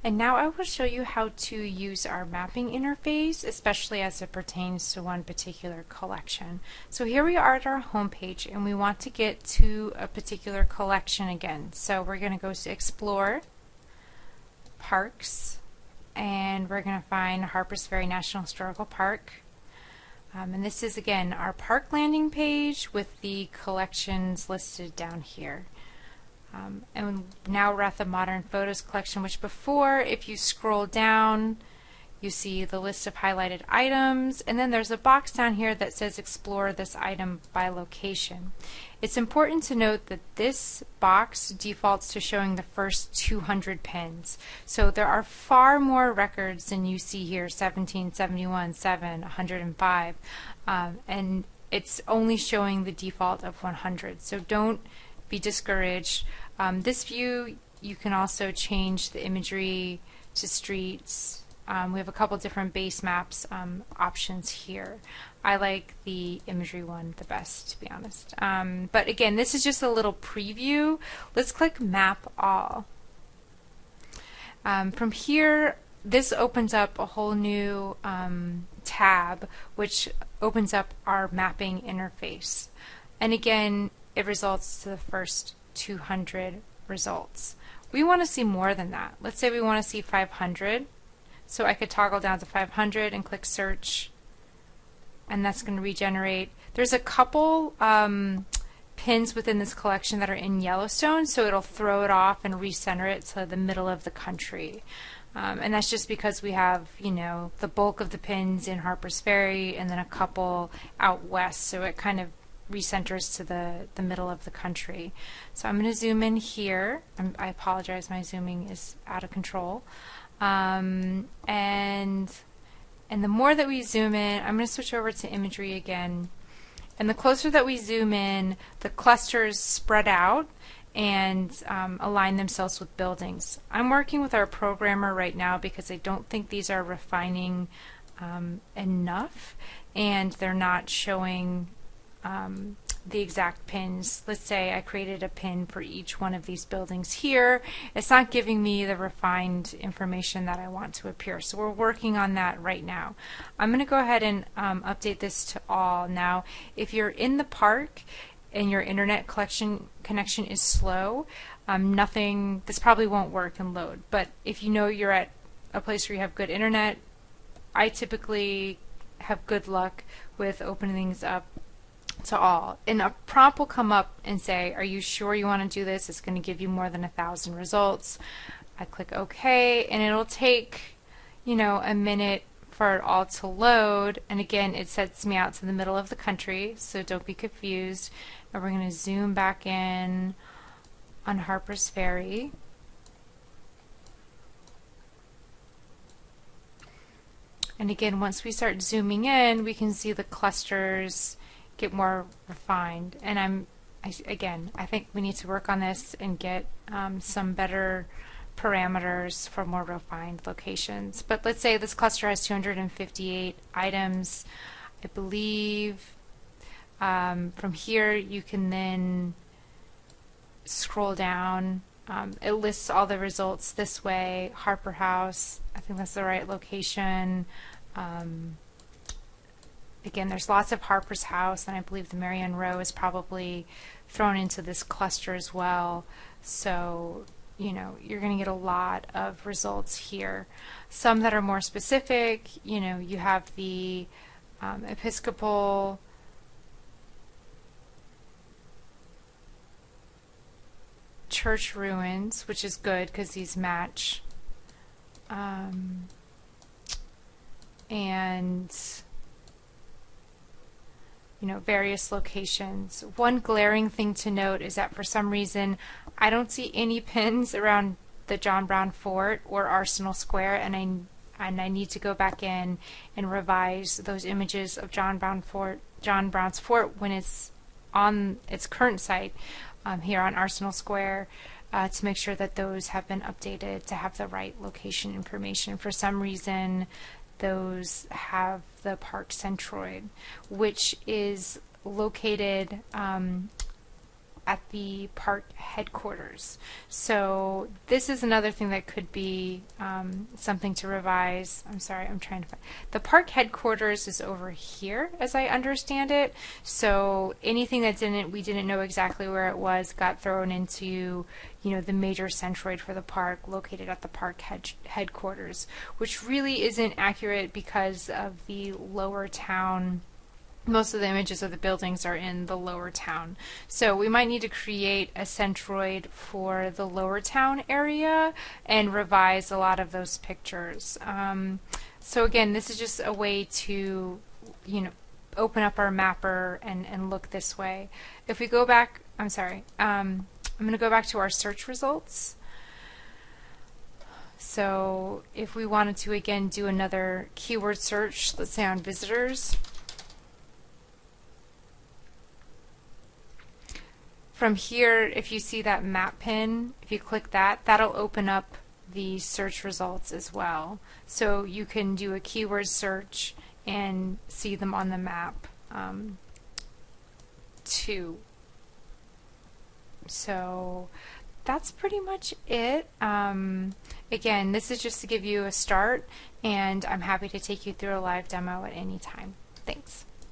And now I will show you how to use our mapping interface, especially as it pertains to one particular collection. So here we are at our home page, and we want to get to a particular collection again. So we're going to go to Explore, Parks, and we're going to find Harpers Ferry National Historical Park. And this is again our park landing page with the collections listed down here. And now we're at the Modern Photos collection, which before, if you scroll down, you see the list of highlighted items, and then there's a box down here that says explore this item by location. It's important to note that this box defaults to showing the first 200 pins. So there are far more records than you see here, 17, 71, 7, 105, and it's only showing the default of 100. So don't be discouraged. This view, you can also change the imagery to streets. We have a couple different base maps options here. I like the imagery one the best, to be honest. But again, this is just a little preview. Let's click Map All. From here, this opens up a whole new tab, which opens up our mapping interface. And again, it results to the first 200 results. We want to see more than that. Let's say we want to see 500. So I could toggle down to 500 and click search, and that's going to regenerate. There's a couple pins within this collection that are in Yellowstone, so it'll throw it off and recenter it to the middle of the country. And that's just because we have, you know, the bulk of the pins in Harpers Ferry and then a couple out west, so it kind of recenters to the middle of the country. So I'm going to zoom in here. I apologize, my zooming is out of control. And the more that we zoom in, I'm going to switch over to imagery again. And the closer that we zoom in, the clusters spread out and align themselves with buildings. I'm working with our programmer right now because I don't think these are refining enough, and they're not showing the exact pins. Let's say I created a pin for each one of these buildings here. It's not giving me the refined information that I want to appear. So we're working on that right now. I'm going to go ahead and update this to all. Now, if you're in the park and your internet connection is slow, this probably won't work and load. But if you know you're at a place where you have good internet, I typically have good luck with opening things up to all. And a prompt will come up and say, are you sure you want to do this? It's going to give you more than 1,000 results. I click OK, and it'll take, you know, a minute for it all to load. And again, it sets me out to the middle of the country, so don't be confused. And we're going to zoom back in on Harpers Ferry. And again, once we start zooming in, we can see the clusters get more refined. And I think we need to work on this and get some better parameters for more refined locations. But let's say this cluster has 258 items. I believe from here you can then scroll down. It lists all the results this way. Harper House, I think that's the right location. Again, there's lots of Harper's House, and I believe the Marion Row is probably thrown into this cluster as well. So, you know, you're going to get a lot of results here. Some that are more specific, you know, you have the Episcopal church ruins, which is good because these match. And you know, various locations. One glaring thing to note is that for some reason I don't see any pins around the John Brown Fort or Arsenal Square, and I need to go back in and revise those images of John Brown's Fort when it's on its current site here on Arsenal Square to make sure that those have been updated to have the right location information. For some reason, those have the Park Centroid, which is located at the park headquarters. So this is another thing that could be something to revise. I'm sorry, I'm trying to find. The park headquarters is over here, as I understand it. So anything that we didn't know exactly where it was got thrown into, you know, the major centroid for the park located at the park headquarters, which really isn't accurate because of the lower town. Most of the images of the buildings are in the lower town. So we might need to create a centroid for the lower town area and revise a lot of those pictures. So again, this is just a way to, you know, open up our mapper and look this way. If we go back, I'm sorry, I'm going to go back to our search results. So if we wanted to again do another keyword search, let's say on visitors, from here, if you see that map pin, if you click that, that'll open up the search results as well. So you can do a keyword search and see them on the map too. So that's pretty much it. Again, this is just to give you a start, and I'm happy to take you through a live demo at any time. Thanks.